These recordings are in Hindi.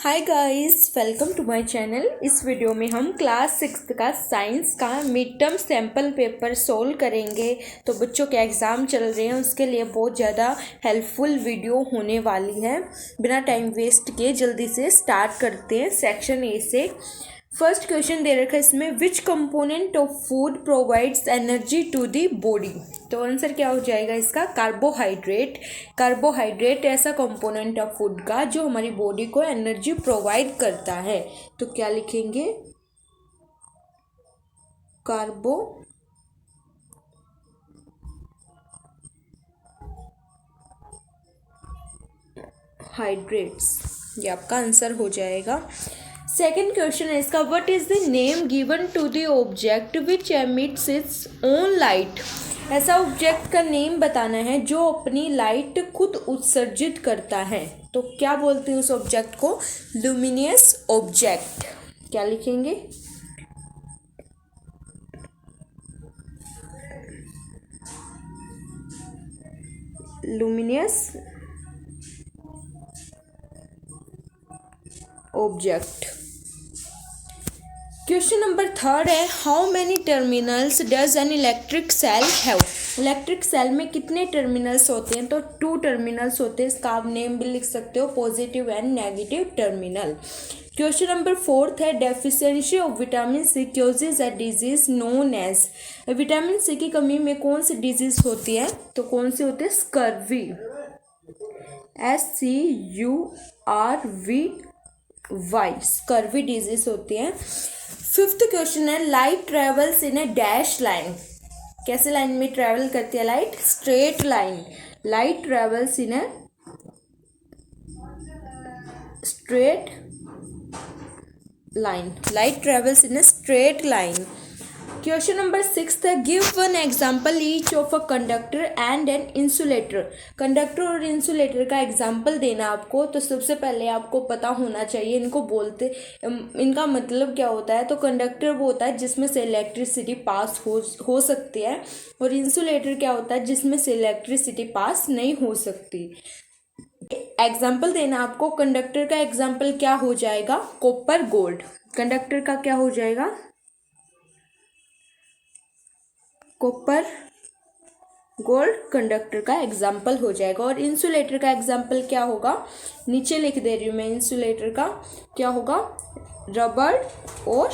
Hi guys, welcome to my channel. इस वीडियो में हम क्लास 6 का साइंस का mid term sample paper solve करेंगे। तो बच्चों के एग्ज़ाम चल रहे हैं, उसके लिए बहुत ज़्यादा हेल्पफुल वीडियो होने वाली है। बिना टाइम वेस्ट किए जल्दी से स्टार्ट करते हैं सेक्शन ए से। फर्स्ट क्वेश्चन दे रखा है इसमें, which component of food provides energy to the body. तो आंसर क्या हो जाएगा इसका? कार्बोहाइड्रेट। कार्बोहाइड्रेट ऐसा कंपोनेंट ऑफ फूड का जो हमारी बॉडी को एनर्जी प्रोवाइड करता है। तो क्या लिखेंगे? कार्बोहाइड्रेट्स, ये आपका आंसर हो जाएगा। सेकेंड क्वेश्चन है इसका, what is the name given to the object which emits its own light. ऐसा ऑब्जेक्ट का नेम बताना है जो अपनी लाइट खुद उत्सर्जित करता है। तो क्या बोलते हैं उस ऑब्जेक्ट को? Luminous object. क्या लिखेंगे? Luminous object. Question number third है, how many terminals does an electric cell have. Electric cell में कितने टर्मिनल्स होते हैं? तो 2 टर्मिनल्स होते हैं। इसका आप नेम भी लिख सकते हो, positive and negative terminal. Question number fourth है, deficiency of vitamin C causes a disease known as. Vitamin C की कमी में कौन सी डिजीज होती है? तो कौन सी होती है? स्कर्वी। SCURVY, स्कर्वी डिजीज होती है। फिफ्थ क्वेश्चन है, light travels in A dash line. कैसे लाइन में ट्रेवल करती है light? Straight line. Light travels in a straight line. Light travels in a straight line. Question number 6 है, give one example each of a conductor and an insulator. Conductor और इंसुलेटर का एग्जाम्पल देना आपको। तो सबसे पहले आपको पता होना चाहिए इनको बोलते, इनका मतलब क्या होता है। तो कंडक्टर वो होता है जिसमें से इलेक्ट्रिसिटी पास हो सकती है, और इंसुलेटर क्या होता है जिसमें से इलेक्ट्रिसिटी पास नहीं हो सकती। एग्जाम्पल देना आपको। कंडक्टर का एग्जाम्पल क्या हो जाएगा? Copper gold. कंडक्टर का क्या हो जाएगा? कॉपर गोल्ड कंडक्टर का एग्जाम्पल हो जाएगा। और इंसुलेटर का एग्जाम्पल क्या होगा? नीचे लिख दे रही हूँ मैं। इंसुलेटर का क्या होगा? रबर और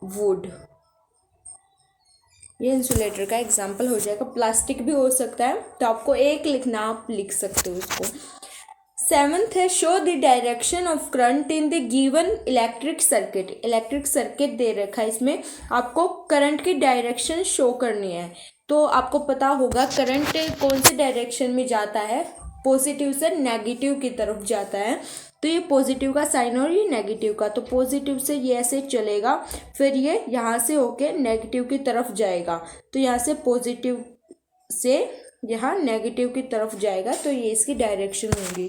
वुड। ये इंसुलेटर का एग्जाम्पल हो जाएगा। प्लास्टिक भी हो सकता है, तो आपको एक लिखना, आप लिख सकते हो इसको। सेवंथ है, show the direction of current in the given electric circuit. Electric circuit दे रखा है, इसमें आपको करंट की डायरेक्शन शो करनी है। तो आपको पता होगा करंट कौन से डायरेक्शन में जाता है? पॉजिटिव से नेगेटिव की तरफ जाता है। तो ये पॉजिटिव का साइन और ये नेगेटिव का। तो पॉजिटिव से ये ऐसे चलेगा, फिर ये यहाँ से होके नेगेटिव की तरफ जाएगा। तो यहाँ से पॉजिटिव से यहाँ नेगेटिव की तरफ जाएगा। तो ये इसकी डायरेक्शन होगी।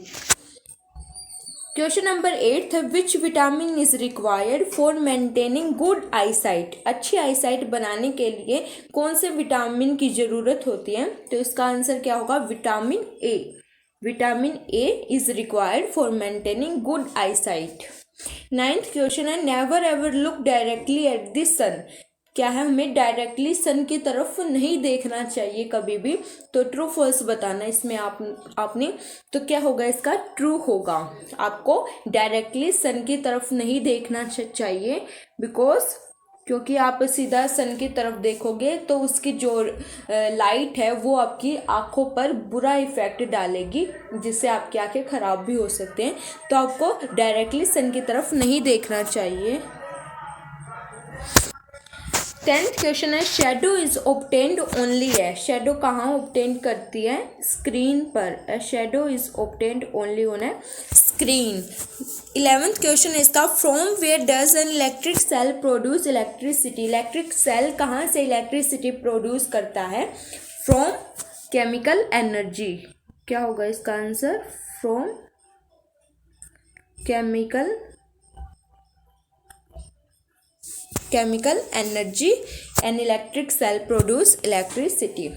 क्वेश्चन नंबर 8 है, which vitamin is required for maintaining good eyesight. अच्छी आईसाइट बनाने के लिए कौन से विटामिन की जरूरत होती है? तो इसका आंसर क्या होगा? Vitamin A. Vitamin A is required for maintaining good eyesight. 9th question है, never ever look directly at the sun. क्या है? हमें डायरेक्टली सन की तरफ नहीं देखना चाहिए कभी भी। तो ट्रू फॉल्स बताना इसमें आपने। तो क्या होगा इसका? ट्रू होगा। आपको डायरेक्टली सन की तरफ नहीं देखना चाहिए, क्योंकि आप सीधा सन की तरफ देखोगे तो उसकी जो लाइट है वो आपकी आंखों पर बुरा इफेक्ट डालेगी, जिससे आपकी आंखें खराब भी हो सकते हैं। तो आपको डायरेक्टली सन की तरफ नहीं देखना चाहिए। 10th क्वेश्चन है, शेडो इज ऑब्टेन्ड ओनली है। शेडो कहाँ ऑब्टेन करती है? स्क्रीन पर। Shadow is obtained only on a screen. 11th question है इसका, from where does an electric cell produce electricity. Electric cell कहाँ से इलेक्ट्रिसिटी प्रोड्यूस करता है? From chemical energy. क्या होगा इसका answer? From chemical energy an electric cell produce electricity.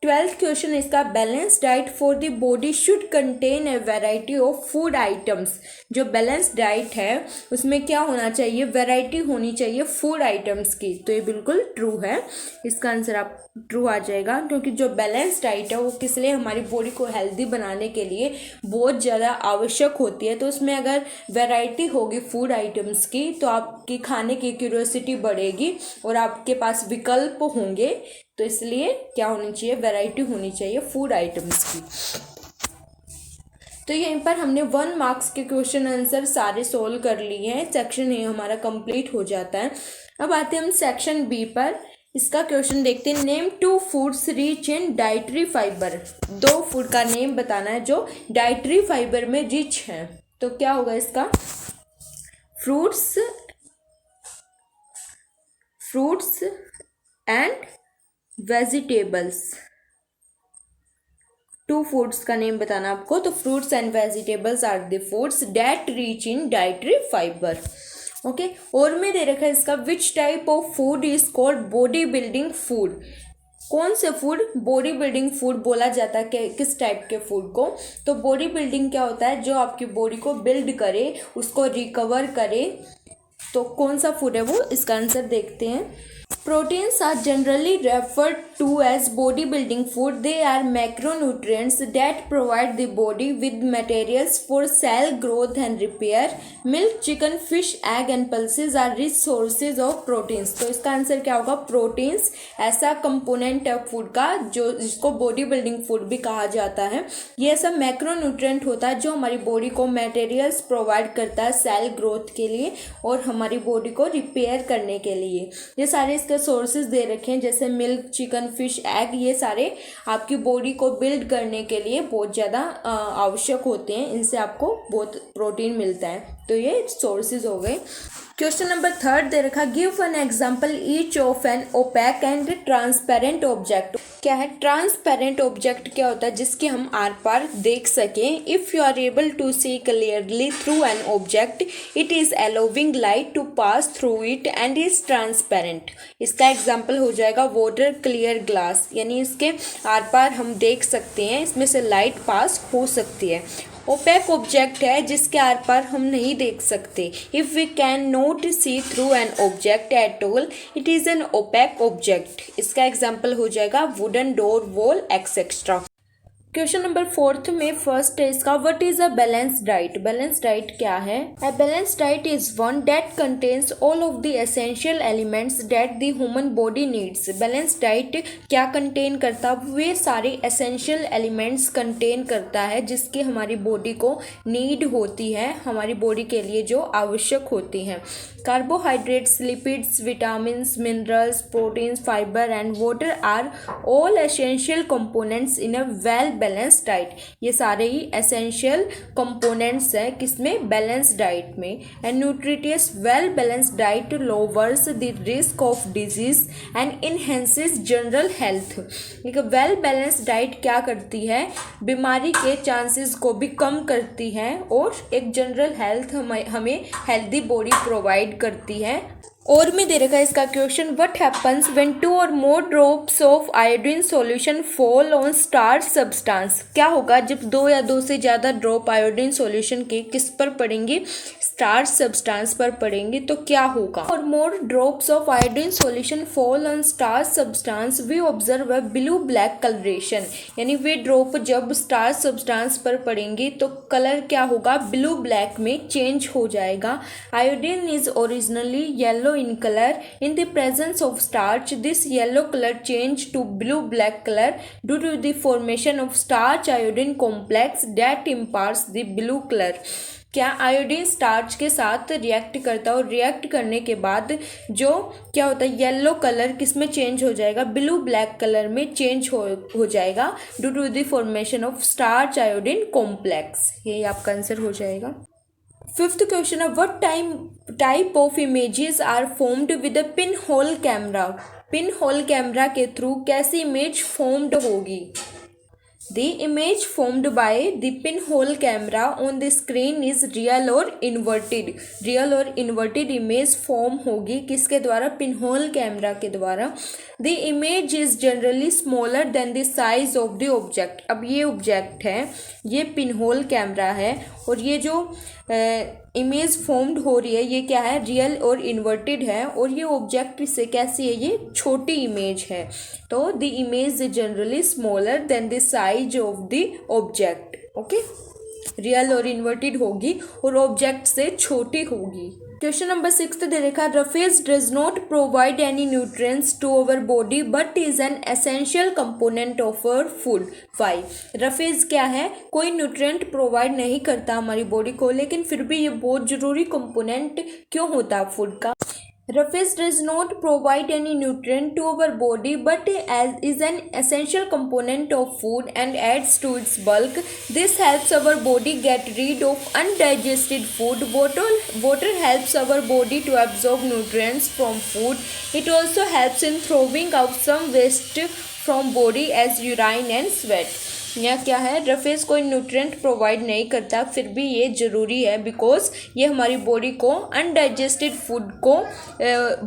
12th question इसका, balance diet for the body should contain a variety of food items. जो बैलेंस डाइट है उसमें क्या होना चाहिए, वैरायटी होनी चाहिए फूड आइटम्स की। तो ये बिल्कुल ट्रू है, इसका आंसर आप ट्रू आ जाएगा, क्योंकि जो बैलेंस डाइट है वो किस लिए, हमारी बॉडी को हेल्दी बनाने के लिए बहुत ज़्यादा आवश्यक होती है। तो उसमें अगर वैरायटी होगी फूड आइटम्स की तो आपकी खाने की क्यूरियोसिटी बढ़ेगी और आपके पास विकल्प होंगे। तो इसलिए क्या होनी चाहिए, वैरायटी होनी चाहिए फूड आइटम्स की। तो यहीं पर हमने 1 मार्क्स के क्वेश्चन आंसर सारे सोल्व कर लिए हैं। सेक्शन ए हमारा कंप्लीट हो जाता है। अब आते हैं हम सेक्शन बी पर। इसका क्वेश्चन देखते हैं, name 2 foods rich in dietary fibre. 2 food का नेम बताना है जो डाइटरी फाइबर में रिच है। तो क्या होगा इसका, फ्रूट्स एंड वेजिटेबल्स। 2 फूड्स का नेम बताना आपको। तो fruits and vegetables are the foods that rich in dietary fibre. Okay, और में दे रखा है इसका, which type of food is called body building food. कौन से फूड बॉडी बिल्डिंग फूड बोला जाता है, किस टाइप के फूड को। तो बॉडी बिल्डिंग क्या होता है, जो आपकी बॉडी को बिल्ड करे, उसको रिकवर करे। तो कौन सा फूड है वो, इसका आंसर देखते हैं। Proteins are generally referred to as body building food. They are macronutrients that provide the body with materials for cell growth and repair. Milk, chicken, fish, egg and pulses are rich sources of proteins. तो इसका आंसर क्या होगा, प्रोटीन्स ऐसा कंपोनेंट है फूड का जो जिसको बॉडी बिल्डिंग फूड भी कहा जाता है। ये ऐसा मैक्रोन्यूट्रिएंट होता है जो हमारी बॉडी को मटेरियल्स प्रोवाइड करता है सेल ग्रोथ के लिए और हमारी बॉडी को रिपेयर करने के लिए। ये सारे इसके सोर्सेज दे रखे हैं, जैसे मिल्क, चिकन, फिश, एग, ये सारे आपकी बॉडी को बिल्ड करने के लिए बहुत ज़्यादा आवश्यक होते हैं। इनसे आपको बहुत प्रोटीन मिलता है। तो ये सोर्सेज हो गए। क्वेश्चन नंबर 3 दे रखा, give an example each of an opaque and transparent object. क्या है ट्रांसपेरेंट ऑब्जेक्ट, क्या होता है, जिसके हम आर पार देख सकें। If you are able to see clearly through an object it is allowing light to pass through it and is transparent. इसका एग्जाम्पल हो जाएगा वाटर क्लियर ग्लास, यानी इसके आर पार हम देख सकते हैं, इसमें से लाइट पास हो सकती है। ओपैक ऑब्जेक्ट है जिसके आर पार हम नहीं देख सकते। If we can not see through an object at all it is an opaque object. इसका एग्जाम्पल हो जाएगा wooden door, wall etcetera. Question number 4 में फर्स्ट है इसका, what is a balance diet. Balance diet क्या है, a balance diet is one that contains all of the essential elements that the human body needs. Balance diet क्या कंटेन करता है, वे सारे एसेंशियल एलिमेंट्स कंटेन करता है जिसकी हमारी बॉडी को नीड होती है, हमारी बॉडी के लिए जो आवश्यक होती हैं। Carbohydrates, lipids, vitamins, minerals, proteins, fibre and water are all essential components in a well balance diet. ये सारे ही एसेंशियल कंपोनेंट्स हैं किसमें, बैलेंस डाइट में। And nutritious well balance diet lowers the risk of disease and enhances general health. एक वेल बैलेंस डाइट क्या करती है, बीमारी के चांसेस को भी कम करती है और एक जनरल हेल्थ हमें हेल्दी बॉडी प्रोवाइड करती है। और में दे रखा है इसका question, what happens when 2 or more drops of iodine solution fall on starch substance. क्या होगा जब 2 या 2 से ज़्यादा ड्रॉप आयोडीन सॉल्यूशन के किस पर पड़ेंगे, स्टार्च सब्सटेंस पर पड़ेंगे। तो क्या होगा, or more drops of iodine solution fall on starch substance we observe a blue black colouration. यानी वे ड्रॉप जब स्टार्च सब्सटेंस पर पड़ेंगे तो कलर क्या होगा, ब्लू ब्लैक में चेंज हो जाएगा। Iodine is originally yellow in color. In the presence of starch, this yellow color change to blue black color due to the formation of starch iodine complex that imparts the blue color. क्या आयोडीन स्टार्च के साथ रिएक्ट करता है और रिएक्ट करने के बाद जो क्या होता है, येलो कलर किस में चेंज हो जाएगा, ब्लू ब्लैक कलर में चेंज हो जाएगा due to the formation of starch iodine complex. ये आपका आंसर हो जाएगा। 5th क्वेश्चन है, what type of images are formed with a pin hole camera. Pin hole camera के थ्रू कैसी इमेज फॉर्म्ड होगी। The image formed by the pinhole camera on the screen is real or inverted. Real और इन्वर्टेड इमेज फॉर्म होगी किसके द्वारा? पिनहोल कैमरा के द्वारा. The image is generally smaller than the size of the object. अब ये ऑब्जेक्ट है, ये पिनहोल कैमरा है, और ये जो इमेज फॉर्म्ड हो रही है ये क्या है? रियल और इन्वर्टेड है, और ये ऑब्जेक्ट से कैसी है? ये छोटी इमेज है. तो the image is generally smaller than the size of the object. Okay, real और इन्वर्टेड होगी और ऑब्जेक्ट से छोटी होगी. क्वेश्चन नंबर 6 दे रखा, roughage does not provide any nutrients to our body but is an essential component of our food. Why? Roughage क्या है? कोई न्यूट्रिएंट प्रोवाइड नहीं करता हमारी बॉडी को, लेकिन फिर भी ये बहुत जरूरी कंपोनेंट क्यों होता है फूड का? Roughage does not provide any nutrient to our body but is an essential component of food and adds to its bulk. This helps our body get rid of undigested food. Water helps our body to absorb nutrients from food. It also helps in throwing out some waste from body as urine and sweat. यह क्या है? रफेज कोई न्यूट्रिएंट प्रोवाइड नहीं करता, फिर भी ये ज़रूरी है बिकॉज ये हमारी बॉडी को अनडाइजेस्टेड फूड को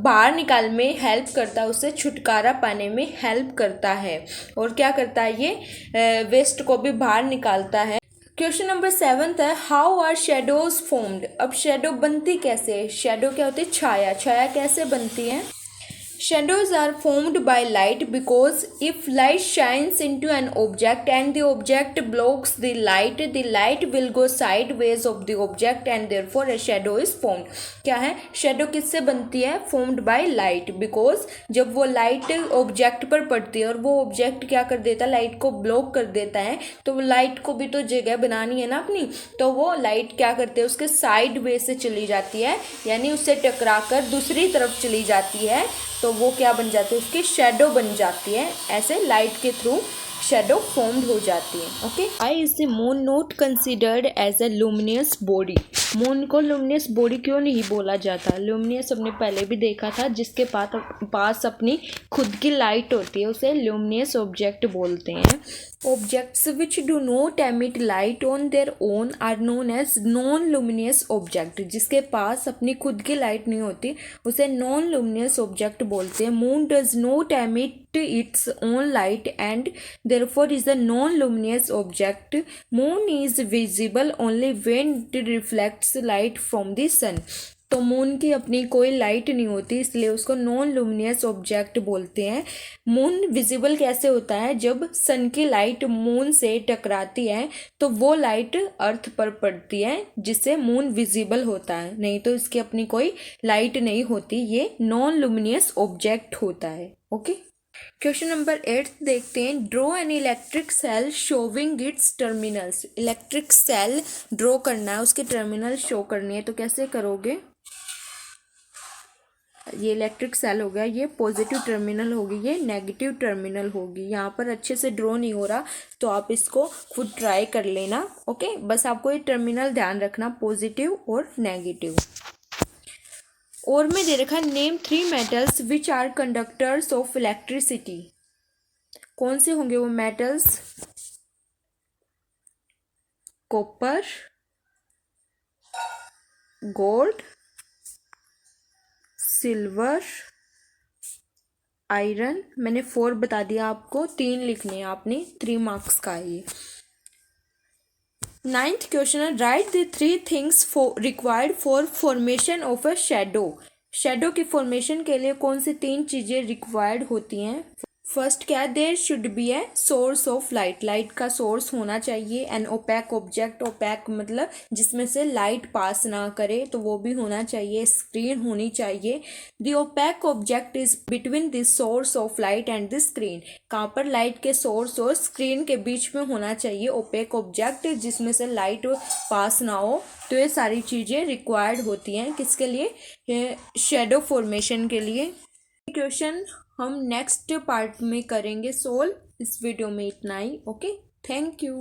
बाहर निकालने में हेल्प करता है, उससे छुटकारा पाने में हेल्प करता है. और क्या करता है? ये वेस्ट को भी बाहर निकालता है. क्वेश्चन नंबर 7 है, हाउ आर शेडोज फॉर्म्ड. अब शेडो बनती कैसे है? शेडो क्या होती है? छाया. छाया कैसे बनती है? Shadows are formed by light because if light shines into an object and the object blocks the light will go sideways of the object and therefore a shadow is formed. क्या है? shadow किससे बनती है? formed by light because जब वो light object पर पड़ती है और वो object क्या कर देता है? light को block कर देता है, तो वो light को भी तो जगह बनानी है ना अपनी, तो वो light क्या करते हैं? उसके sideways से चली जाती है, यानी उससे टकरा कर दूसरी तरफ चली जाती है, तो वो क्या बन जाती है? उसकी शेडो बन जाती है. ऐसे लाइट के थ्रू शेडो फॉर्म्ड हो जाती है. Okay, why is the moon not considered as a luminous body. Moon को लुमिनियस बॉडी क्यों नहीं बोला जाता? लुमिनियस हमने पहले भी देखा था, जिसके पास अपनी खुद की लाइट होती है उसे लुमिनियस ऑब्जेक्ट बोलते हैं. Objects which do not emit light on their own are known as non luminous object. जिसके पास अपनी खुद की लाइट नहीं होती उसे नॉन लुमिनियस ऑब्जेक्ट बोलते हैं. Moon does not emit its own light and therefore is a non-luminous object. Moon is visible only when it reflects light from the sun. तो मून की अपनी कोई लाइट नहीं होती, इसलिए उसको नॉन लुमिनियस ऑब्जेक्ट बोलते हैं. मून विजिबल कैसे होता है? जब सन की लाइट मून से टकराती है तो वो लाइट अर्थ पर पड़ती है, जिससे मून विजिबल होता है, नहीं तो इसकी अपनी कोई लाइट नहीं होती. ये नॉन लुमिनियस ऑब्जेक्ट होता है. ओके, क्वेश्चन नंबर 8 देखते हैं. Draw an electric cell showing its terminals. Electric cell draw करना है, उसके टर्मिनल शो करनी है, तो कैसे करोगे? ये इलेक्ट्रिक सेल हो गया, ये पॉजिटिव टर्मिनल होगी, ये नेगेटिव टर्मिनल होगी. यहाँ पर अच्छे से ड्रॉ नहीं हो रहा तो आप इसको खुद ट्राई कर लेना. ओके, बस आपको ये टर्मिनल ध्यान रखना, पॉजिटिव और नेगेटिव. और में दे रखा, name 3 metals which are conductors of electricity. कौन से होंगे वो metals? Copper, gold, silver, iron. मैंने 4 बता दिया आपको, 3 लिखने हैं आपने, 3 मार्क्स का है ये. 9th क्वेश्चन है, right the 3 things required for formation of a shadow. Shadow की फॉर्मेशन के लिए कौन सी 3 चीज़ें रिक्वायर्ड होती हैं? फर्स्ट क्या है? There should be a source of light. Light का सोर्स होना चाहिए. एन ओपैक ऑब्जेक्ट, ओपैक मतलब जिसमें से लाइट पास ना करे, तो वो भी होना चाहिए. स्क्रीन होनी चाहिए. The opaque object is between the source of light and the screen. कहाँ पर? लाइट के सोर्स और स्क्रीन के बीच में होना चाहिए ओपैक ऑब्जेक्ट, जिसमें से लाइट पास ना हो. तो ये सारी चीज़ें रिक्वायर्ड होती हैं किसके लिए? शेडो फॉर्मेशन के लिए. क्वेश्चन हम नेक्स्ट पार्ट में करेंगे सोल्व. इस वीडियो में इतना ही. Okay, thank you.